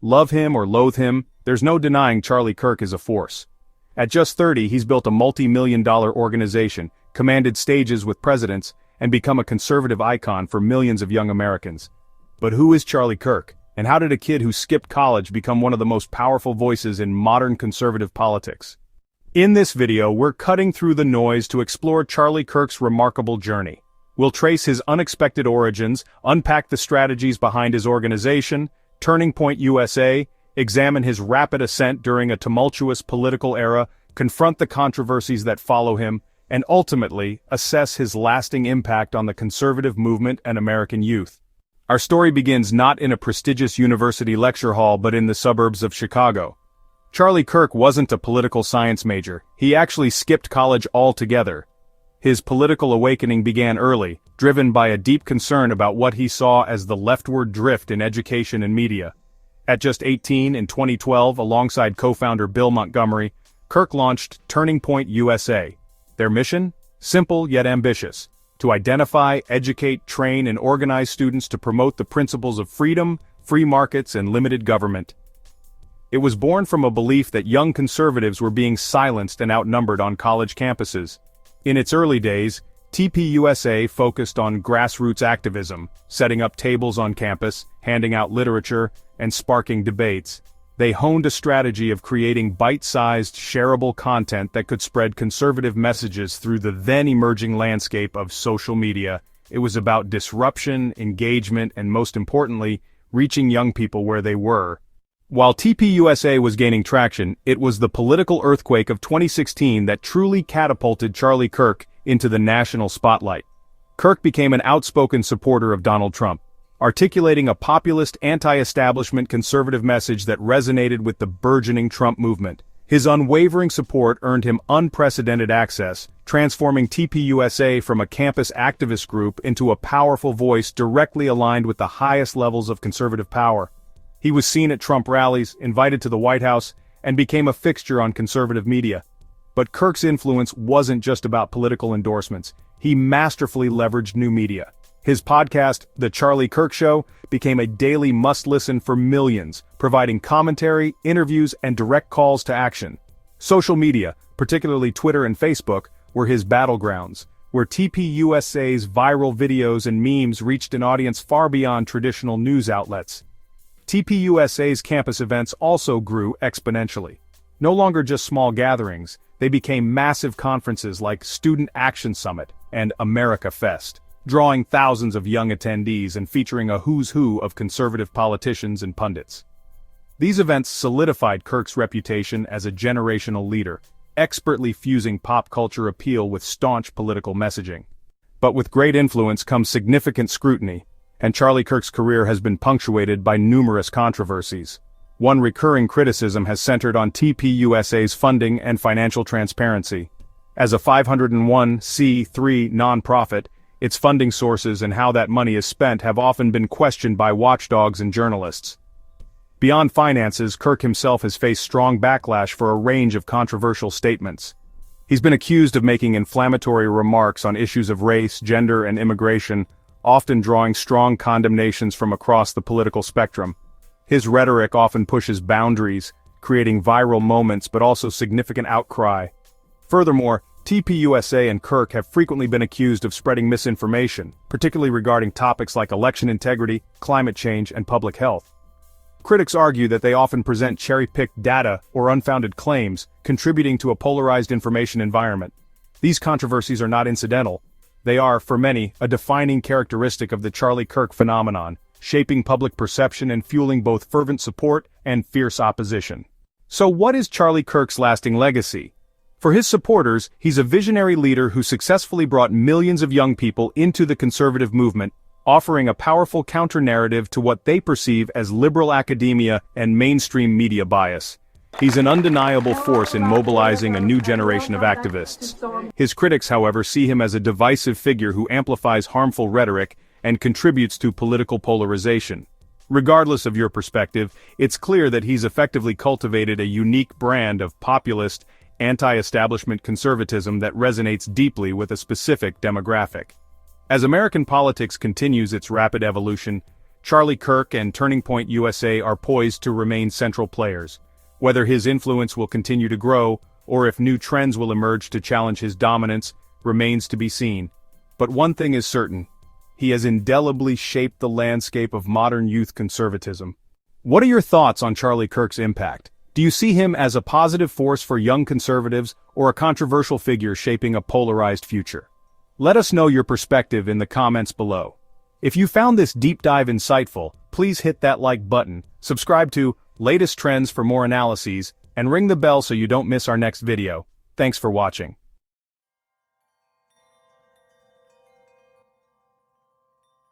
Love him or loathe him, there's no denying Charlie Kirk is a force. At just 30, he's built a multi-million-dollar organization, commanded stages with presidents, and become a conservative icon for millions of young Americans. But who is Charlie Kirk, and how did a kid who skipped college become one of the most powerful voices in modern conservative politics? In this video, we're cutting through the noise to explore Charlie Kirk's remarkable journey. We'll trace his unexpected origins, unpack the strategies behind his organization, Turning Point USA, examine his rapid ascent during a tumultuous political era, confront the controversies that follow him, and ultimately, assess his lasting impact on the conservative movement and American youth. Our story begins not in a prestigious university lecture hall but in the suburbs of Chicago. Charlie Kirk wasn't a political science major, he actually skipped college altogether. His political awakening began early, driven by a deep concern about what he saw as the leftward drift in education and media. At just 18 in 2012, alongside co-founder Bill Montgomery, Kirk launched Turning Point USA. Their mission? Simple yet ambitious: to identify, educate, train, and organize students to promote the principles of freedom, free markets, and limited government. It was born from a belief that young conservatives were being silenced and outnumbered on college campuses. In its early days, TPUSA focused on grassroots activism, setting up tables on campus, handing out literature, and sparking debates. They honed a strategy of creating bite-sized, shareable content that could spread conservative messages through the then-emerging landscape of social media. It was about disruption, engagement, and most importantly, reaching young people where they were. While TPUSA was gaining traction, it was the political earthquake of 2016 that truly catapulted Charlie Kirk into the national spotlight. Kirk became an outspoken supporter of Donald Trump, articulating a populist, anti-establishment conservative message that resonated with the burgeoning Trump movement. His unwavering support earned him unprecedented access, transforming TPUSA from a campus activist group into a powerful voice directly aligned with the highest levels of conservative power. He was seen at Trump rallies, invited to the White House, and became a fixture on conservative media. But Kirk's influence wasn't just about political endorsements. He masterfully leveraged new media. His podcast, The Charlie Kirk Show, became a daily must-listen for millions, providing commentary, interviews, and direct calls to action. Social media, particularly Twitter and Facebook, were his battlegrounds, where TPUSA's viral videos and memes reached an audience far beyond traditional news outlets. TPUSA's campus events also grew exponentially. No longer just small gatherings, they became massive conferences like Student Action Summit and America Fest, drawing thousands of young attendees and featuring a who's who of conservative politicians and pundits. These events solidified Kirk's reputation as a generational leader, expertly fusing pop culture appeal with staunch political messaging. But with great influence comes significant scrutiny, and Charlie Kirk's career has been punctuated by numerous controversies. One recurring criticism has centered on TPUSA's funding and financial transparency. As a 501c3 nonprofit, its funding sources and how that money is spent have often been questioned by watchdogs and journalists. Beyond finances, Kirk himself has faced strong backlash for a range of controversial statements. He's been accused of making inflammatory remarks on issues of race, gender, and immigration, often drawing strong condemnations from across the political spectrum. His rhetoric often pushes boundaries, creating viral moments but also significant outcry. Furthermore, TPUSA and Kirk have frequently been accused of spreading misinformation, particularly regarding topics like election integrity, climate change, and public health. Critics argue that they often present cherry-picked data or unfounded claims, contributing to a polarized information environment. These controversies are not incidental. They are, for many, a defining characteristic of the Charlie Kirk phenomenon, shaping public perception and fueling both fervent support and fierce opposition. So what is Charlie Kirk's lasting legacy? For his supporters, he's a visionary leader who successfully brought millions of young people into the conservative movement, offering a powerful counter-narrative to what they perceive as liberal academia and mainstream media bias. He's an undeniable force in mobilizing a new generation of activists. His critics, however, see him as a divisive figure who amplifies harmful rhetoric and contributes to political polarization. Regardless of your perspective, it's clear that he's effectively cultivated a unique brand of populist, anti-establishment conservatism that resonates deeply with a specific demographic. As American politics continues its rapid evolution, Charlie Kirk and Turning Point USA are poised to remain central players. Whether his influence will continue to grow, or if new trends will emerge to challenge his dominance, remains to be seen. But one thing is certain. He has indelibly shaped the landscape of modern youth conservatism. What are your thoughts on Charlie Kirk's impact? Do you see him as a positive force for young conservatives or a controversial figure shaping a polarized future? Let us know your perspective in the comments below. If you found this deep dive insightful, please hit that like button, subscribe to Latest Trends for more analyses, and ring the bell so you don't miss our next video. Thanks for watching.